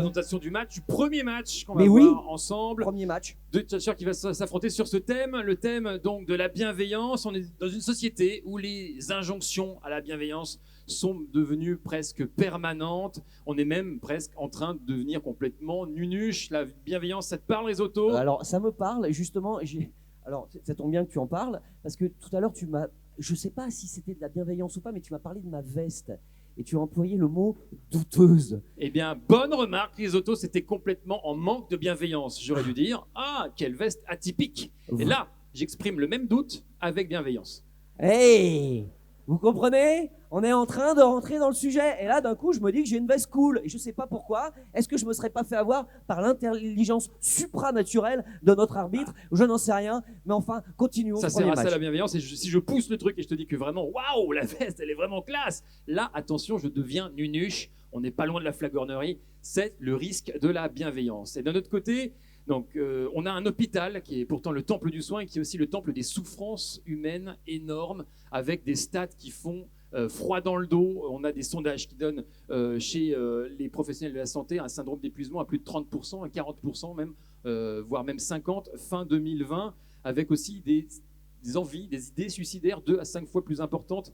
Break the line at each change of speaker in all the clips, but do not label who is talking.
présentation du match, du premier match qu'on va
Mais oui,
voir ensemble.
premier match.
Deux tchatcheurs qui vont s'affronter sur ce thème, le thème donc de la bienveillance. On est dans une société où les injonctions à la bienveillance sont devenues presque permanentes. On est même presque en train de devenir complètement nunuche. La bienveillance, ça te parle, Risotto?
Alors, ça me parle, justement. Alors, ça tombe bien que tu en parles, parce que tout à l'heure, je sais pas si c'était de la bienveillance ou pas, mais tu m'as parlé de ma veste. Et tu as employé le mot douteuse.
Eh bien, bonne remarque, Risotto, c'était complètement en manque de bienveillance. J'aurais dû dire, ah, quelle veste atypique. Et là, j'exprime le même doute avec bienveillance.
Hey, vous comprenez? On est en train de rentrer dans le sujet. Et là, d'un coup, je me dis que j'ai une veste cool. Et je sais pas pourquoi. Est-ce que je me serais pas fait avoir par l'intelligence supranaturelle de notre arbitre? Je n'en sais rien. Mais enfin, continuons.
Ça sert à ça la bienveillance. Et si je pousse le truc et je te dis que vraiment, waouh, la veste, elle est vraiment classe. Là, attention, je deviens nunuche. On n'est pas loin de la flagornerie. C'est le risque de la bienveillance. Et d'un autre côté, donc, on a un hôpital qui est pourtant le temple du soin et qui est aussi le temple des souffrances humaines énormes, avec des stats qui font froid dans le dos. On a des sondages qui donnent chez les professionnels de la santé un syndrome d'épuisement à plus de 30%, à 40% même, voire même 50% fin 2020, avec aussi des envies, des idées suicidaires 2 à 5 fois plus importantes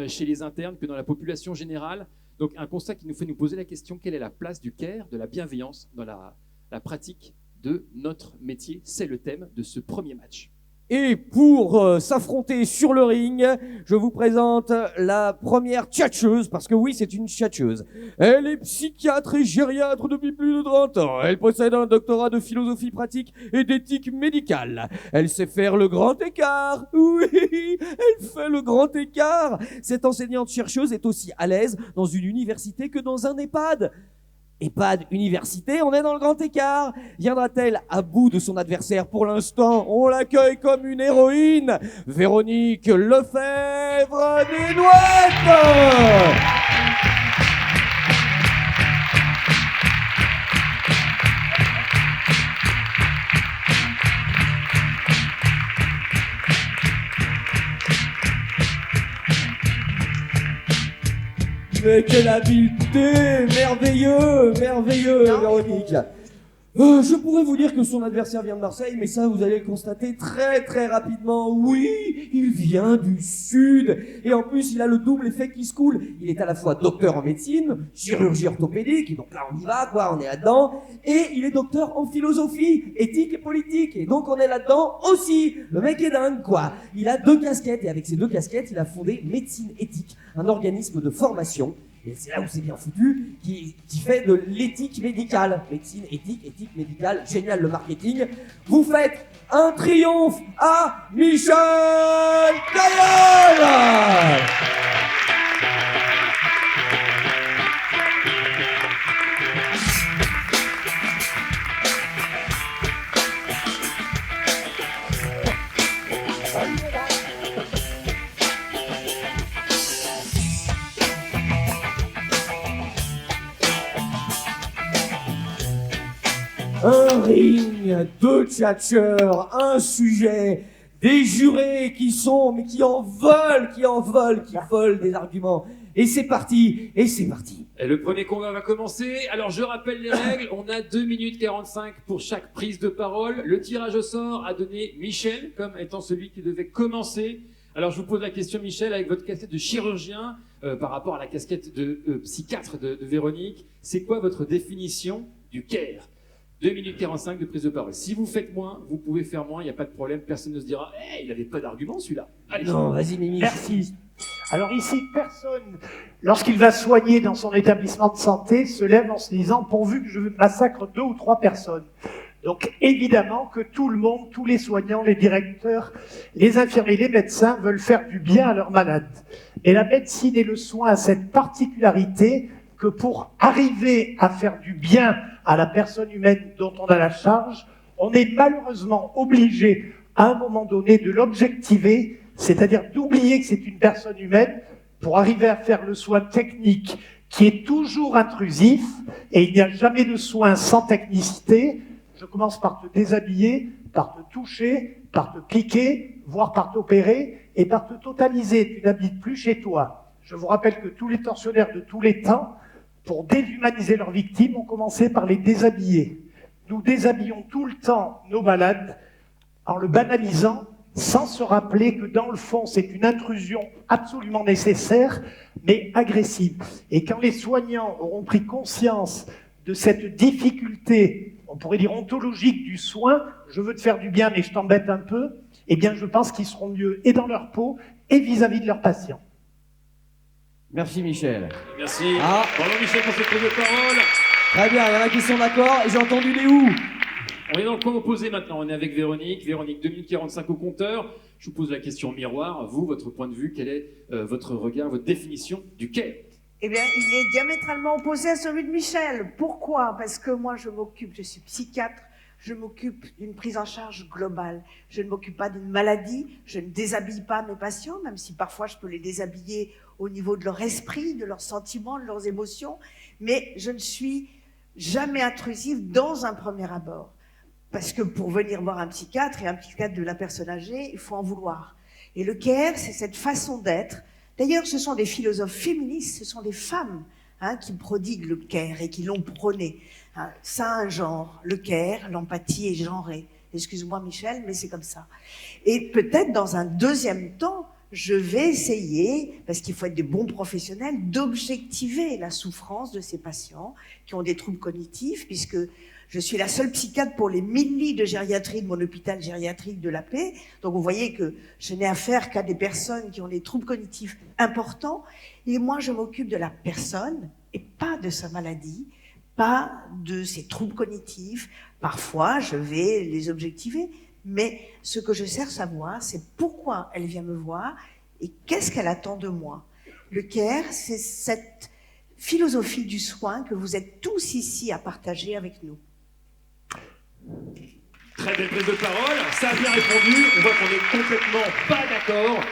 chez les internes que dans la population générale. Donc un constat qui nous fait nous poser la question, quelle est la place du care, de la bienveillance dans la pratique de notre métier? C'est le thème de ce premier match.
Et pour s'affronter sur le ring, je vous présente la première tchatcheuse, parce que oui, c'est une tchatcheuse. Elle est psychiatre et gériatre depuis plus de 30 ans. Elle possède un doctorat de philosophie pratique et d'éthique médicale. Elle sait faire le grand écart. Oui, elle fait le grand écart. Cette enseignante chercheuse est aussi à l'aise dans une université que dans un EHPAD. EHPAD, université, on est dans le grand écart. Viendra-t-elle à bout de son adversaire? Pour l'instant, on l'accueille comme une héroïne. Véronique Lefebvre des Nouettes. Mais quelle habileté! Merveilleux, merveilleux, Véronique. Je pourrais vous dire que son adversaire vient de Marseille, mais ça, vous allez le constater très très rapidement. Oui, il vient du Sud. Et en plus, il a le double effet qui se coule. Il est à la fois docteur en médecine, chirurgie orthopédique, et donc là, on y va, quoi, on est là-dedans. Et il est docteur en philosophie, éthique et politique. Et donc, on est là-dedans aussi. Le mec est dingue, quoi. Il a 2 casquettes, et avec ces 2 casquettes, il a fondé Médecine Éthique, un organisme de formation. Et c'est là où c'est bien foutu, qui fait de l'éthique médicale. Médecine, éthique médicale, génial le marketing. Vous faites un triomphe à Michel Caillol! Un ring, 2 tchatcheurs, un sujet, des jurés qui volent des arguments. Et c'est parti,
Et le premier combat va commencer. Alors je rappelle les règles, on a 2 minutes 45 pour chaque prise de parole. Le tirage au sort a donné Michel comme étant celui qui devait commencer. Alors je vous pose la question, Michel, avec votre casquette de chirurgien par rapport à la casquette de psychiatre de Véronique. C'est quoi votre définition du care? 2 minutes 45 de prise de parole. Si vous faites moins, vous pouvez faire moins, il n'y a pas de problème, personne ne se dira « Hey, il n'avait pas d'argument celui-là ». Allez.
Non, vas-y Mimi.
Merci. Alors ici, personne, lorsqu'il va soigner dans son établissement de santé, se lève en se disant « pourvu que je massacre 2 ou 3 personnes ». Donc évidemment que tout le monde, tous les soignants, les directeurs, les infirmiers, les médecins veulent faire du bien à leurs malades. Et la médecine et le soin a cette particularité que pour arriver à faire du bien à la personne humaine dont on a la charge, on est malheureusement obligé à un moment donné de l'objectiver, c'est-à-dire d'oublier que c'est une personne humaine pour arriver à faire le soin technique qui est toujours intrusif, et il n'y a jamais de soin sans technicité. Je commence par te déshabiller, par te toucher, par te piquer, voire par t'opérer, et par te totaliser. Tu n'habites plus chez toi. Je vous rappelle que tous les tortionnaires de tous les temps pour déshumaniser leurs victimes, ont commencé par les déshabiller. Nous déshabillons tout le temps nos malades en le banalisant, sans se rappeler que dans le fond, c'est une intrusion absolument nécessaire, mais agressive. Et quand les soignants auront pris conscience de cette difficulté, on pourrait dire ontologique du soin, je veux te faire du bien mais je t'embête un peu, eh bien je pense qu'ils seront mieux et dans leur peau et vis-à-vis de leurs patients.
Merci Michel.
Merci.
Ah.
Bravo Michel pour cette prise de parole.
Très bien, il y en a qui sont d'accord, et j'ai entendu les où.
On est dans le coin opposé maintenant, on est avec Véronique. Véronique, 2 minutes 45 au compteur. Je vous pose la question miroir. Vous, votre point de vue, quel est votre regard, votre définition du care?
Eh bien, il est diamétralement opposé à celui de Michel. Pourquoi? Parce que moi, je suis psychiatre, je m'occupe d'une prise en charge globale. Je ne m'occupe pas d'une maladie, je ne déshabille pas mes patients, même si parfois je peux les déshabiller au niveau de leur esprit, de leurs sentiments, de leurs émotions, mais je ne suis jamais intrusive dans un premier abord. Parce que pour venir voir un psychiatre et un psychiatre de la personne âgée, il faut en vouloir. Et le care, c'est cette façon d'être. D'ailleurs, ce sont des philosophes féministes, ce sont des femmes qui prodiguent le care et qui l'ont prôné. Ça a un genre, le care, l'empathie est genrée. Excuse-moi Michel, mais c'est comme ça. Et peut-être dans un deuxième temps, je vais essayer, parce qu'il faut être des bons professionnels, d'objectiver la souffrance de ces patients qui ont des troubles cognitifs, puisque je suis la seule psychiatre pour les 1000 lits de gériatrie de mon hôpital gériatrique de la Paix. Donc vous voyez que je n'ai affaire qu'à des personnes qui ont des troubles cognitifs importants. Et moi, je m'occupe de la personne et pas de sa maladie, pas de ses troubles cognitifs. Parfois, je vais les objectiver. Mais ce que je cherche à savoir, c'est pourquoi elle vient me voir et qu'est-ce qu'elle attend de moi. Le care, c'est cette philosophie du soin que vous êtes tous ici à partager avec nous.
Très belle prise de parole, ça a bien répondu. On voit qu'on est complètement pas d'accord.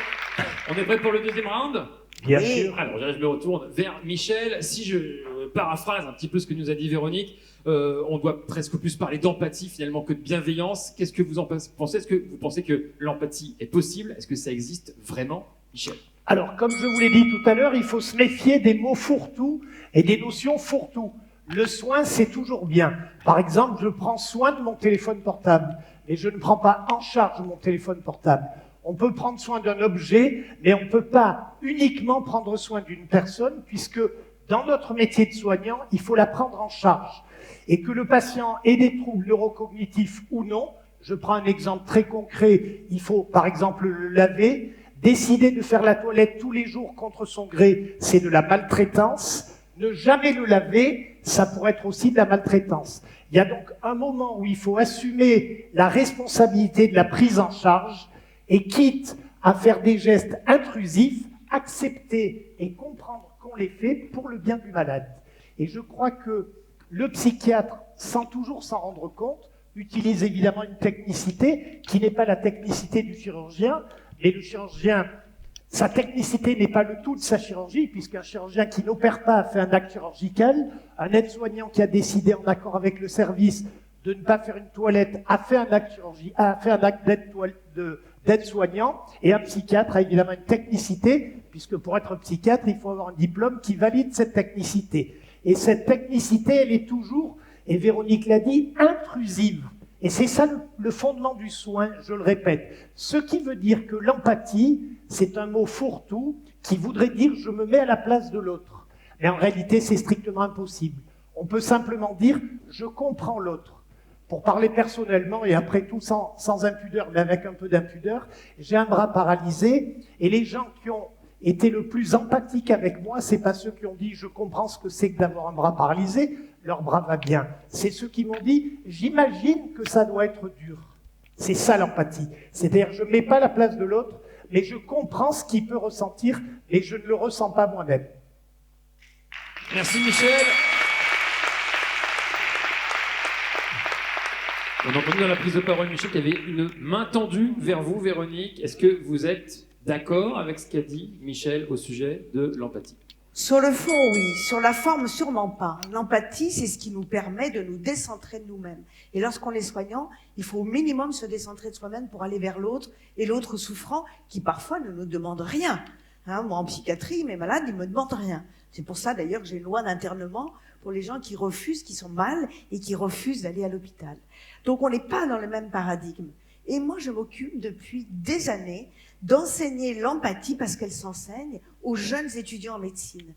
On est prêt pour le deuxième round?
Bien
Oui.
sûr.
Alors je me retourne vers Michel. Si je paraphrase un petit peu ce que nous a dit Véronique, on doit presque plus parler d'empathie finalement que de bienveillance. Qu'est-ce que vous en pensez? Est-ce que vous pensez que l'empathie est possible? Est-ce que ça existe vraiment, Michel?
Alors, comme je vous l'ai dit tout à l'heure, il faut se méfier des mots fourre-tout et des notions fourre-tout. Le soin, c'est toujours bien. Par exemple, je prends soin de mon téléphone portable, mais je ne prends pas en charge mon téléphone portable. On peut prendre soin d'un objet, mais on ne peut pas uniquement prendre soin d'une personne, puisque dans notre métier de soignant, il faut la prendre en charge. Et que le patient ait des troubles neurocognitifs ou non, je prends un exemple très concret, il faut par exemple le laver. Décider de faire la toilette tous les jours contre son gré, c'est de la maltraitance. Ne jamais le laver, ça pourrait être aussi de la maltraitance. Il y a donc un moment où il faut assumer la responsabilité de la prise en charge et quitte à faire des gestes intrusifs, accepter et comprendre qu'on les fait pour le bien du malade. Et je crois que le psychiatre, sans toujours s'en rendre compte, utilise évidemment une technicité qui n'est pas la technicité du chirurgien, mais le chirurgien, sa technicité n'est pas le tout de sa chirurgie, puisqu'un chirurgien qui n'opère pas a fait un acte chirurgical, un aide-soignant qui a décidé en accord avec le service de ne pas faire une toilette a fait un acte d'aide-soignant, et un psychiatre a évidemment une technicité, puisque pour être psychiatre, il faut avoir un diplôme qui valide cette technicité. Et cette technicité, elle est toujours, et Véronique l'a dit, intrusive. Et c'est ça le fondement du soin, je le répète. Ce qui veut dire que l'empathie, c'est un mot fourre-tout qui voudrait dire « je me mets à la place de l'autre ». Mais en réalité, c'est strictement impossible. On peut simplement dire « je comprends l'autre ». Pour parler personnellement, et après tout sans impudeur, mais avec un peu d'impudeur, j'ai un bras paralysé, et les gens qui ont été le plus empathiques avec moi, c'est pas ceux qui ont dit « je comprends ce que c'est que d'avoir un bras paralysé », leur bras va bien. C'est ceux qui m'ont dit « j'imagine que ça doit être dur ». C'est ça l'empathie. C'est-à-dire je ne mets pas la place de l'autre, mais je comprends ce qu'il peut ressentir et je ne le ressens pas moi-même.
Merci Michel. On a entendu dans la prise de parole, Michel, qu'il y avait une main tendue vers vous, Véronique. Est-ce que vous êtes d'accord avec ce qu'a dit Michel au sujet de l'empathie?
Sur le fond, oui. Sur la forme, sûrement pas. L'empathie, c'est ce qui nous permet de nous décentrer de nous-mêmes. Et lorsqu'on est soignant, il faut au minimum se décentrer de soi-même pour aller vers l'autre, et l'autre souffrant, qui parfois ne nous demande rien. Hein, moi, en psychiatrie, mes malades, ils me demandent rien. C'est pour ça, d'ailleurs, que j'ai une loi d'internement pour les gens qui refusent, qui sont mal et qui refusent d'aller à l'hôpital. Donc, on n'est pas dans le même paradigme. Et moi, je m'occupe depuis des années d'enseigner l'empathie parce qu'elle s'enseigne aux jeunes étudiants en médecine.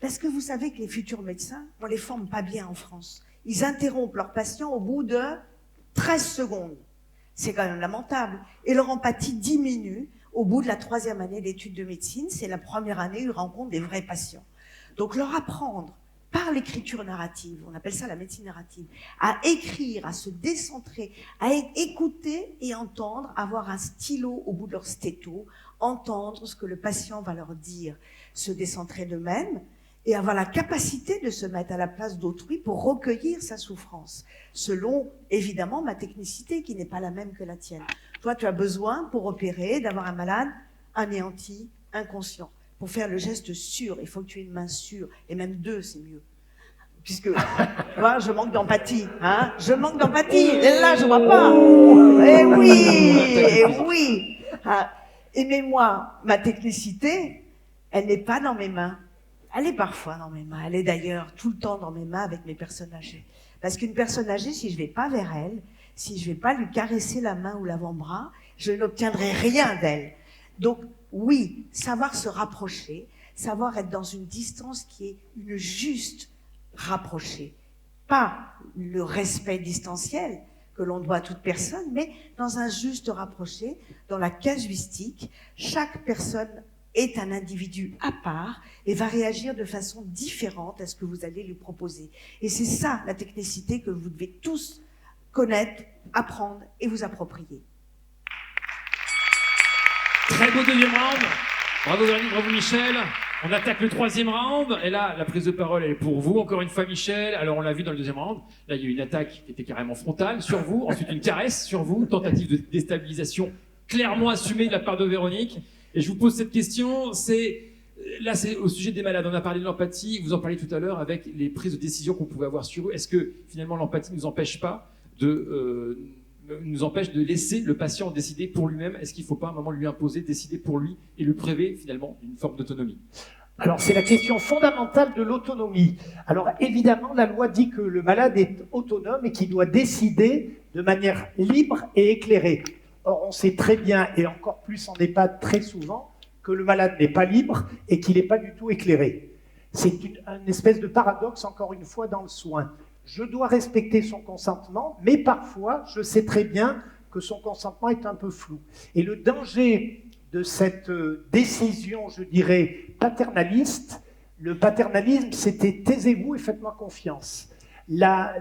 Parce que vous savez que les futurs médecins, on les forme pas bien en France. Ils interrompent leurs patients au bout de 13 secondes. C'est quand même lamentable. Et leur empathie diminue au bout de la 3e année d'études de médecine. C'est la première année où ils rencontrent des vrais patients. Donc leur apprendre par l'écriture narrative, on appelle ça la médecine narrative, à écrire, à se décentrer, à écouter et entendre, avoir un stylo au bout de leur stéto, entendre ce que le patient va leur dire, se décentrer d'eux-mêmes et avoir la capacité de se mettre à la place d'autrui pour recueillir sa souffrance, selon évidemment ma technicité qui n'est pas la même que la tienne. Toi, tu as besoin pour opérer d'avoir un malade anéanti, inconscient. Pour faire le geste sûr, il faut que tu aies une main sûre, et même 2, c'est mieux. Puisque, tu vois, je manque d'empathie, hein. Je manque d'empathie, et là, je vois pas. Eh oui. Hein. Et moi, ma technicité, elle n'est pas dans mes mains. Elle est parfois dans mes mains. Elle est d'ailleurs tout le temps dans mes mains avec mes personnes âgées. Parce qu'une personne âgée, si je vais pas vers elle, si je vais pas lui caresser la main ou l'avant-bras, je n'obtiendrai rien d'elle. Donc, oui, savoir se rapprocher, savoir être dans une distance qui est une juste rapprochée. Pas le respect distanciel que l'on doit à toute personne, mais dans un juste rapproché, dans la casuistique. Chaque personne est un individu à part et va réagir de façon différente à ce que vous allez lui proposer. Et c'est ça la technicité que vous devez tous connaître, apprendre et vous approprier.
Très beau deuxième round. Bravo Véronique, bravo Michel. On attaque le 3e round. Et là, la prise de parole, elle est pour vous. Encore une fois, Michel. Alors, on l'a vu dans le 2e round. Là, il y a eu une attaque qui était carrément frontale sur vous. Ensuite, une caresse sur vous. Tentative de déstabilisation clairement assumée de la part de Véronique. Et je vous pose cette question. Là, c'est au sujet des malades. On a parlé de l'empathie. Vous en parliez tout à l'heure avec les prises de décision qu'on pouvait avoir sur eux. Est-ce que, finalement, l'empathie ne nous empêche pas nous empêche de laisser le patient décider pour lui-même? Est-ce qu'il ne faut pas à un moment lui imposer, décider pour lui et le priver finalement d'une forme d'autonomie?
Alors c'est la question fondamentale de l'autonomie. Alors évidemment, la loi dit que le malade est autonome et qu'il doit décider de manière libre et éclairée. Or on sait très bien, et encore plus en EHPAD très souvent, que le malade n'est pas libre et qu'il n'est pas du tout éclairé. C'est une espèce de paradoxe, encore une fois, dans le soin. Je dois respecter son consentement, mais parfois, je sais très bien que son consentement est un peu flou. Et le danger de cette décision, je dirais, paternaliste, le paternalisme, c'était « taisez-vous et faites-moi confiance ». La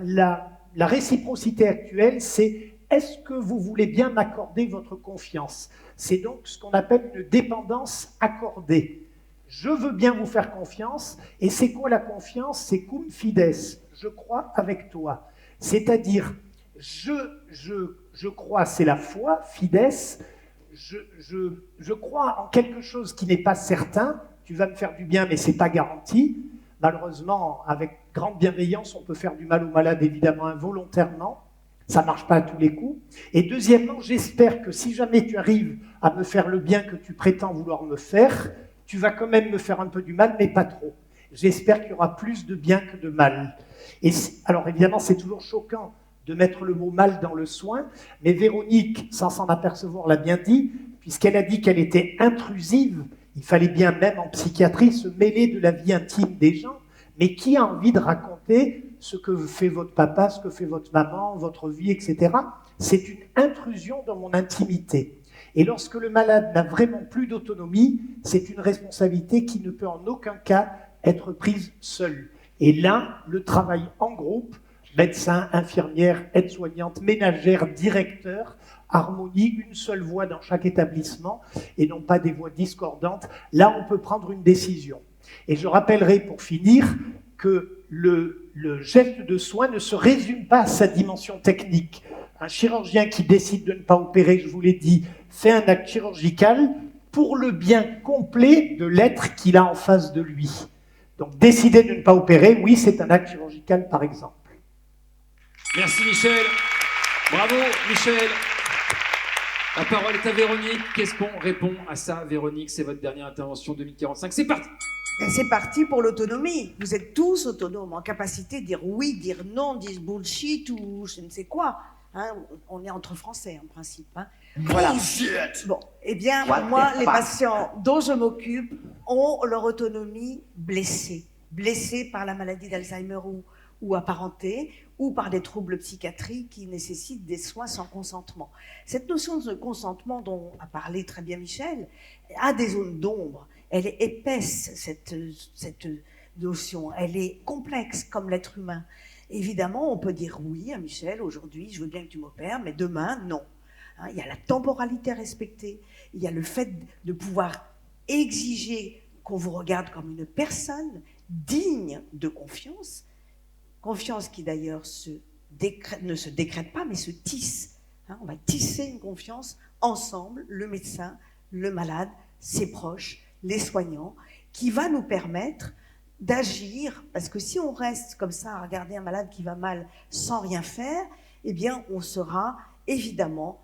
réciprocité actuelle, c'est « est-ce que vous voulez bien m'accorder votre confiance ?» C'est donc ce qu'on appelle une dépendance accordée. Je veux bien vous faire confiance, et c'est quoi la confiance? C'est cum fides. Je crois avec toi. C'est-à-dire, je crois, c'est la foi, fides, je crois en quelque chose qui n'est pas certain, tu vas me faire du bien, mais ce n'est pas garanti. Malheureusement, avec grande bienveillance, on peut faire du mal aux malades, évidemment, involontairement. Ça ne marche pas à tous les coups. Et deuxièmement, j'espère que si jamais tu arrives à me faire le bien que tu prétends vouloir me faire, tu vas quand même me faire un peu du mal, mais pas trop. J'espère qu'il y aura plus de bien que de mal. Et alors évidemment, c'est toujours choquant de mettre le mot mal dans le soin, mais Véronique, sans s'en apercevoir, l'a bien dit, puisqu'elle a dit qu'elle était intrusive. Il fallait bien, même en psychiatrie, se mêler de la vie intime des gens, mais qui a envie de raconter ce que fait votre papa, ce que fait votre maman, votre vie, etc. C'est une intrusion dans mon intimité. Et lorsque le malade n'a vraiment plus d'autonomie, c'est une responsabilité qui ne peut en aucun cas être prise seule. Et là, le travail en groupe, médecins, infirmières, aides-soignantes, ménagères, directeurs, harmonie, une seule voix dans chaque établissement, et non pas des voix discordantes, là on peut prendre une décision. Et je rappellerai pour finir que le geste de soin ne se résume pas à sa dimension technique. Un chirurgien qui décide de ne pas opérer, je vous l'ai dit, fait un acte chirurgical pour le bien complet de l'être qu'il a en face de lui. Donc décider de ne pas opérer, oui, c'est un acte chirurgical par exemple.
Merci Michel. Bravo Michel. La parole est à Véronique. Qu'est-ce qu'on répond à ça, Véronique? C'est votre dernière intervention 2045. C'est parti.
Et c'est parti pour l'autonomie. Vous êtes tous autonomes, en capacité de dire oui, dire non, dire bullshit ou je ne sais quoi. Hein, on est entre Français en principe. Hein. Voilà. Bon, eh bien, moi, les patients dont je m'occupe ont leur autonomie blessée. Blessée par la maladie d'Alzheimer ou apparentée, ou par des troubles psychiatriques qui nécessitent des soins sans consentement. Cette notion de consentement dont a parlé très bien Michel a des zones d'ombre. Elle est épaisse, cette notion. Elle est complexe comme l'être humain. Évidemment, on peut dire oui à Michel, aujourd'hui, je veux bien que tu m'opères, mais demain, non. Hein, il y a la temporalité à respecter. Il y a le fait de pouvoir exiger qu'on vous regarde comme une personne digne de confiance. Confiance qui d'ailleurs ne se décrète pas, mais se tisse. Hein, on va tisser une confiance ensemble, le médecin, le malade, ses proches, les soignants, qui va nous permettre d'agir, parce que si on reste comme ça à regarder un malade qui va mal sans rien faire, eh bien on sera évidemment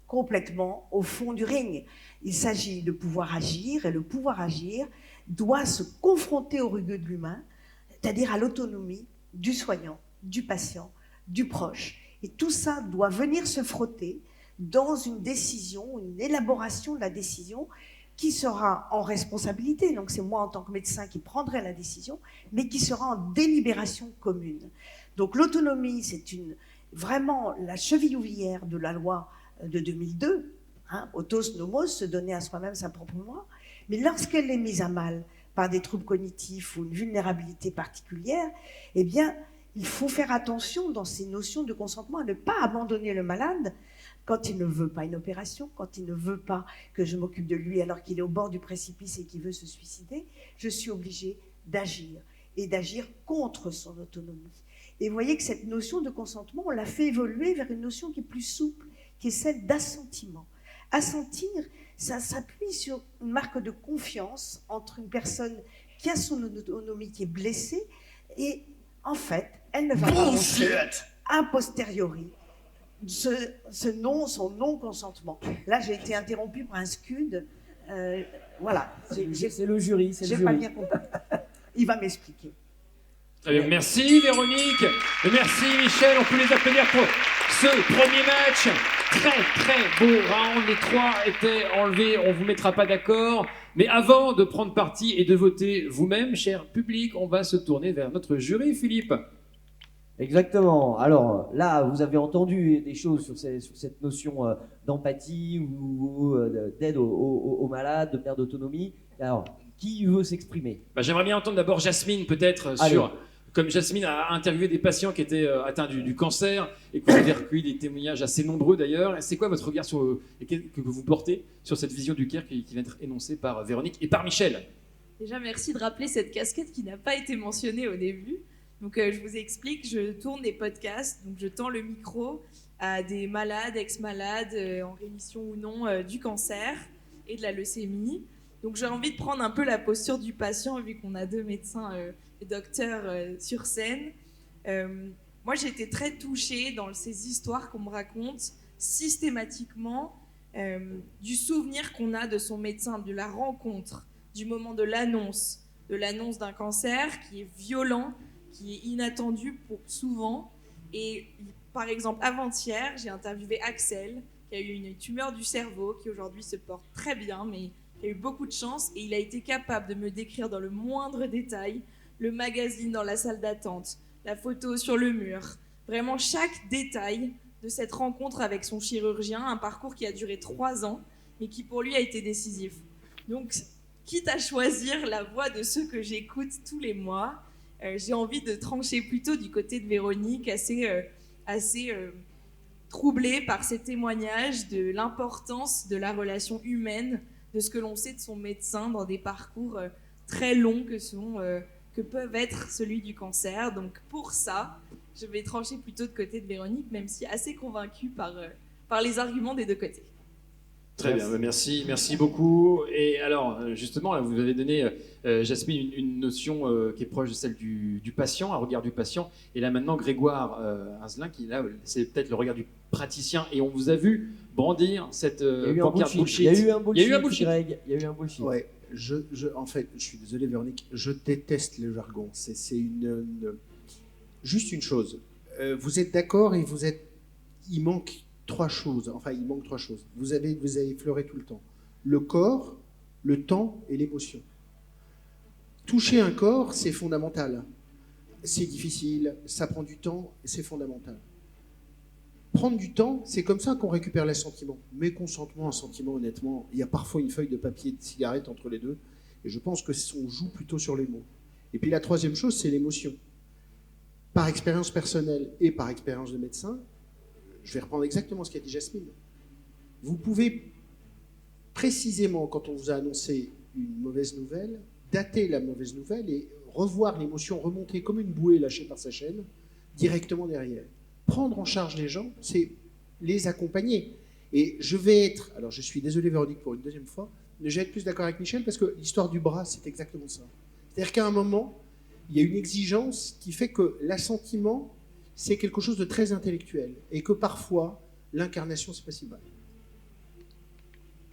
complètement au fond du ring. Il s'agit de pouvoir agir, et le pouvoir agir doit se confronter au rugueux de l'humain, c'est-à-dire à l'autonomie du soignant, du patient, du proche. Et tout ça doit venir se frotter dans une décision, une élaboration de la décision qui sera en responsabilité, donc c'est moi en tant que médecin qui prendrai la décision, mais qui sera en délibération commune. Donc l'autonomie, c'est vraiment la cheville ouvrière de la loi de 2002, hein, autos nomos, se donner à soi-même sa propre loi, mais lorsqu'elle est mise à mal par des troubles cognitifs ou une vulnérabilité particulière, eh bien, il faut faire attention dans ces notions de consentement à ne pas abandonner le malade quand il ne veut pas une opération, quand il ne veut pas que je m'occupe de lui alors qu'il est au bord du précipice et qu'il veut se suicider. Je suis obligée d'agir et d'agir contre son autonomie. Et vous voyez que cette notion de consentement, on l'a fait évoluer vers une notion qui est plus souple, qui est celle d'assentiment. Assentir, ça s'appuie sur une marque de confiance entre une personne qui a son autonomie, qui est blessée, et en fait, elle ne va pas montrer a posteriori son non-consentement. Là, j'ai été interrompue par un scud. Voilà.
C'est le jury.
J'ai pas bien compris. Il va m'expliquer.
Très bien. Merci Véronique. Et merci Michel. On peut les applaudir pour ce premier match. Très très beau round. Les 3 étaient enlevés. On ne vous mettra pas d'accord. Mais avant de prendre parti et de voter vous-même, cher public, on va se tourner vers notre jury, Philippe.
Exactement. Alors là, vous avez entendu des choses sur cette notion d'empathie ou d'aide aux malades, de perte d'autonomie. Alors, qui veut s'exprimer?
J'aimerais bien entendre d'abord Jasmine, peut-être, comme Jasmine a interviewé des patients qui étaient atteints du cancer et que vous avez recueilli des témoignages assez nombreux d'ailleurs. C'est quoi votre regard que vous portez sur cette vision du care qui vient d'être énoncée par Véronique et par Michel?
Déjà, merci de rappeler cette casquette qui n'a pas été mentionnée au début. Donc, je vous explique, je tourne des podcasts, donc je tends le micro à des malades, ex-malades, en rémission ou non du cancer et de la leucémie. Donc, j'ai envie de prendre un peu la posture du patient, vu qu'on a 2 médecins et docteurs sur scène. Moi, j'ai été très touchée dans ces histoires qu'on me raconte systématiquement du souvenir qu'on a de son médecin, de la rencontre, du moment de l'annonce d'un cancer qui est violent, qui est inattendu pour souvent. Et par exemple, avant-hier, j'ai interviewé Axel, qui a eu une tumeur du cerveau, qui aujourd'hui se porte très bien, mais qui a eu beaucoup de chance. Et il a été capable de me décrire dans le moindre détail le magazine dans la salle d'attente, la photo sur le mur, vraiment chaque détail de cette rencontre avec son chirurgien, un parcours qui a duré 3 ans, mais qui pour lui a été décisif. Donc, quitte à choisir la voix de ceux que j'écoute tous les mois, j'ai envie de trancher plutôt du côté de Véronique, assez troublée par ces témoignages de l'importance de la relation humaine, de ce que l'on sait de son médecin dans des parcours très longs que peuvent être celui du cancer. Donc pour ça, je vais trancher plutôt de côté de Véronique, même si assez convaincue par les arguments des 2 côtés.
Très bien, merci beaucoup. Et alors, justement, là, vous avez donné, Jasmine, une notion qui est proche de celle du patient, un regard du patient. Et là, maintenant, Grégoire Inzelin, qui là, c'est peut-être le regard du praticien. Et on vous a vu brandir cette pancarte bullshit.
Il y a eu un bullshit,
bullshit.
Greg. Il y a eu un bullshit.
Ouais, en fait, je suis désolé, Véronique, je déteste le jargon. C'est juste une chose. Vous êtes d'accord et il manque trois choses. Enfin, il manque trois choses. Vous avez effleuré tout le temps. Le corps, le temps et l'émotion. Toucher un corps, c'est fondamental. C'est difficile, ça prend du temps, c'est fondamental. Prendre du temps, c'est comme ça qu'on récupère les sentiments. Mais consentement, un sentiment, honnêtement, il y a parfois une feuille de papier et de cigarette entre les deux. Et je pense que on joue plutôt sur les mots. Et puis la troisième chose, c'est l'émotion. Par expérience personnelle et par expérience de médecin, je vais reprendre exactement ce qu'a dit Jasmine. Vous pouvez précisément, quand on vous a annoncé une mauvaise nouvelle, dater la mauvaise nouvelle et revoir l'émotion remonter comme une bouée lâchée par sa chaîne, directement derrière. Prendre en charge les gens, c'est les accompagner. Et alors je suis désolé Véronique pour une deuxième fois, mais je vais être plus d'accord avec Michel parce que l'histoire du bras, c'est exactement ça. C'est-à-dire qu'à un moment, il y a une exigence qui fait que l'assentiment, c'est quelque chose de très intellectuel et que parfois, l'incarnation, c'est pas si mal.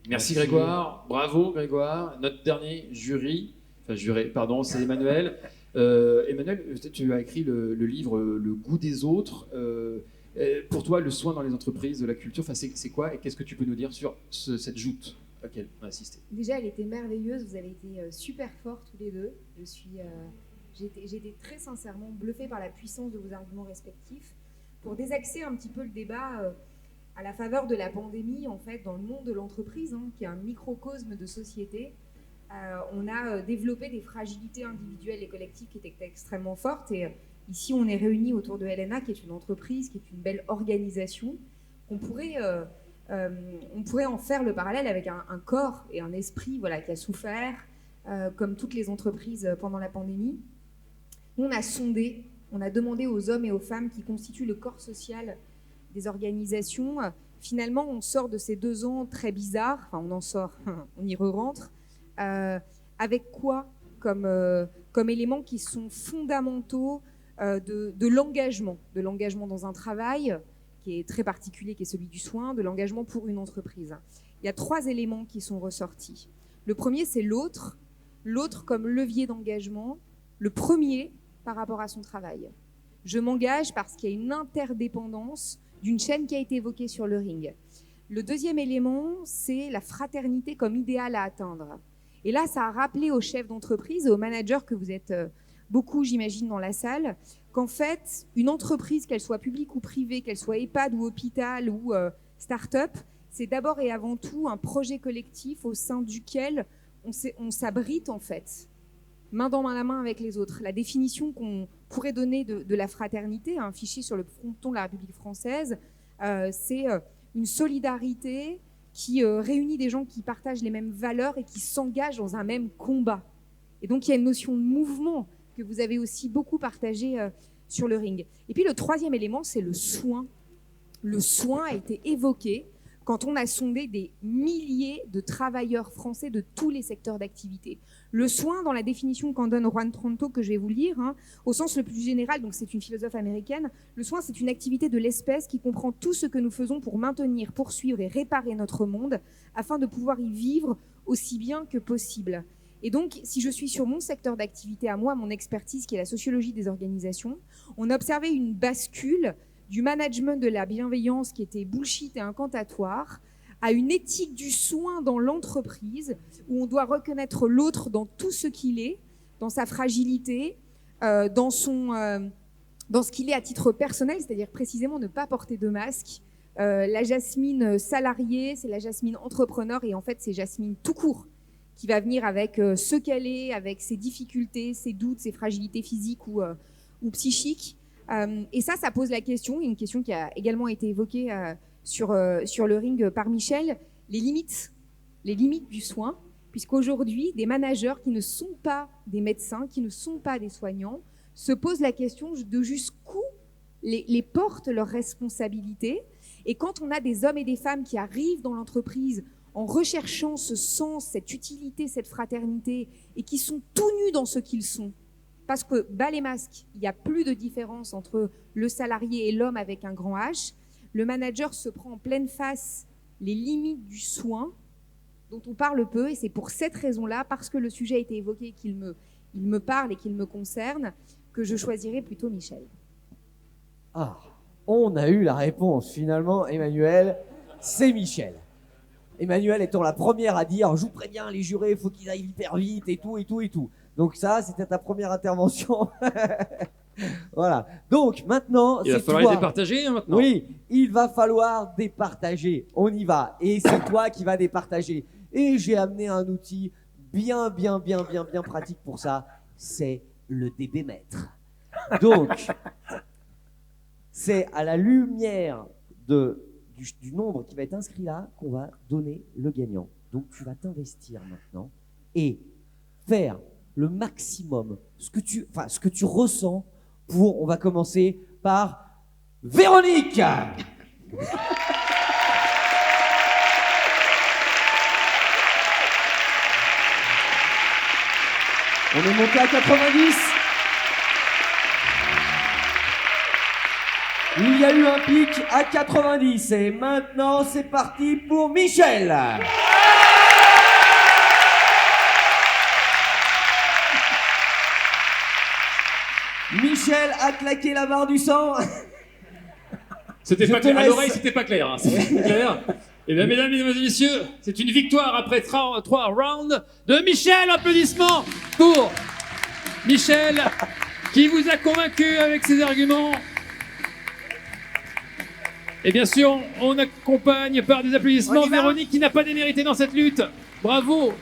Merci Grégoire, bravo Grégoire. Notre dernier juré, c'est Emmanuel. Emmanuel, tu as écrit le livre Le goût des autres. Pour toi, le soin dans les entreprises, de la culture, c'est quoi et qu'est-ce que tu peux nous dire sur cette joute à laquelle on a assisté?
Déjà, elle était merveilleuse, vous avez été super forts tous les deux. J'ai été très sincèrement bluffée par la puissance de vos arguments respectifs. Pour désaxer un petit peu le débat, à la faveur de la pandémie, en fait, dans le monde de l'entreprise, qui est un microcosme de société, on a développé des fragilités individuelles et collectives qui étaient extrêmement fortes. Et ici, on est réunis autour de LNA, qui est une entreprise, qui est une belle organisation. On pourrait en faire le parallèle avec un corps et un esprit qui a souffert, comme toutes les entreprises pendant la pandémie. Nous, on a sondé, on a demandé aux hommes et aux femmes qui constituent le corps social des organisations. Finalement, on sort de ces 2 ans très bizarres, enfin on en sort, on y re-rentre, avec quoi comme éléments qui sont fondamentaux de l'engagement dans un travail qui est très particulier, qui est celui du soin, de l'engagement pour une entreprise. Il y a 3 éléments qui sont ressortis. Le premier, c'est l'autre comme levier d'engagement. Le premier, par rapport à son travail. Je m'engage parce qu'il y a une interdépendance d'une chaîne qui a été évoquée sur le ring. Le deuxième élément, c'est la fraternité comme idéal à atteindre. Et là, ça a rappelé aux chefs d'entreprise et aux managers que vous êtes beaucoup, j'imagine, dans la salle, qu'en fait, une entreprise, qu'elle soit publique ou privée, qu'elle soit EHPAD ou hôpital ou start-up, c'est d'abord et avant tout un projet collectif au sein duquel on s'abrite, en fait, main dans la main avec les autres. La définition qu'on pourrait donner de la fraternité, un fichier sur le fronton de la République française, c'est une solidarité qui réunit des gens qui partagent les mêmes valeurs et qui s'engagent dans un même combat. Et donc, il y a une notion de mouvement que vous avez aussi beaucoup partagée sur le ring. Et puis, le troisième élément, c'est le soin. Le soin a été évoqué quand on a sondé des milliers de travailleurs français de tous les secteurs d'activité. Le soin, dans la définition qu'en donne Juan Tronto, que je vais vous lire, au sens le plus général, donc c'est une philosophe américaine, le soin, c'est une activité de l'espèce qui comprend tout ce que nous faisons pour maintenir, poursuivre et réparer notre monde, afin de pouvoir y vivre aussi bien que possible. Et donc, si je suis sur mon secteur d'activité à moi, mon expertise, qui est la sociologie des organisations, on a observé une bascule du management de la bienveillance qui était bullshit et incantatoire, à une éthique du soin dans l'entreprise, où on doit reconnaître l'autre dans tout ce qu'il est, dans sa fragilité, dans ce qu'il est à titre personnel, c'est-à-dire précisément ne pas porter de masque. La Jasmine salariée, c'est la Jasmine entrepreneur, et en fait c'est Jasmine tout court, qui va venir avec ce qu'elle est, avec ses difficultés, ses doutes, ses fragilités physiques ou psychiques. Et ça pose la question, une question qui a également été évoquée sur le ring par Michel, les limites du soin, puisqu'aujourd'hui, des managers qui ne sont pas des médecins, qui ne sont pas des soignants, se posent la question de jusqu'où les portent leurs responsabilités. Et quand on a des hommes et des femmes qui arrivent dans l'entreprise en recherchant ce sens, cette utilité, cette fraternité, et qui sont tout nus dans ce qu'ils sont. Parce que, bas les masques, il n'y a plus de différence entre le salarié et l'homme avec un grand H. Le manager se prend en pleine face les limites du soin, dont on parle peu, et c'est pour cette raison-là, parce que le sujet a été évoqué, qu'il me parle et qu'il me concerne, que je choisirai plutôt Michel.
Ah, on a eu la réponse. Finalement, Emmanuel, c'est Michel. Emmanuel étant la première à dire « Je vous préviens, les jurés, il faut qu'ils aillent hyper vite et tout, et tout, et tout ». Donc ça, c'était ta première intervention. Voilà. Donc maintenant,
Il va falloir les départager hein, maintenant.
Oui, il va falloir départager. On y va. Et c'est toi qui vas départager. Et j'ai amené un outil bien pratique pour ça. C'est le débémètre. Donc, c'est à la lumière du nombre qui va être inscrit là qu'on va donner le gagnant. Donc, tu vas t'investir maintenant et faire le maximum, ce que tu ressens on va commencer par Véronique. On est monté à 90. Il y a eu un pic à 90 et maintenant c'est parti pour Michel. Michel a claqué la barre du sang.
C'était
Je
pas
te
clair. À
laisse.
l'oreille, c'était pas clair. Hein. C'était clair. Et bien, mesdames et messieurs, c'est une victoire après 3 rounds de Michel. Applaudissements pour Michel, qui vous a convaincu avec ses arguments. Et bien sûr, on accompagne par des applaudissements Véronique, qui n'a pas démérité dans cette lutte. Bravo,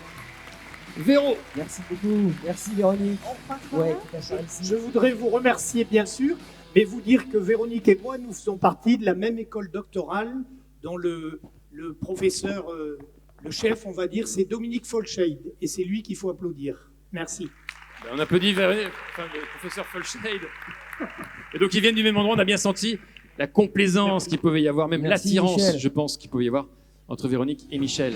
Véro.
Merci beaucoup. Merci Véronique. Ouais, tout à fait.
Je voudrais vous remercier bien sûr, mais vous dire que Véronique et moi, nous faisons partie de la même école doctorale dont le professeur, le chef, on va dire, c'est Dominique Folshade. Et c'est lui qu'il faut applaudir. Merci.
On applaudit le professeur Folshade. Et donc, ils viennent du même endroit, on a bien senti la complaisance qu'il pouvait y avoir, même
Merci,
l'attirance,
Michel.
je pense, qu'il pouvait y avoir entre Véronique et Michel.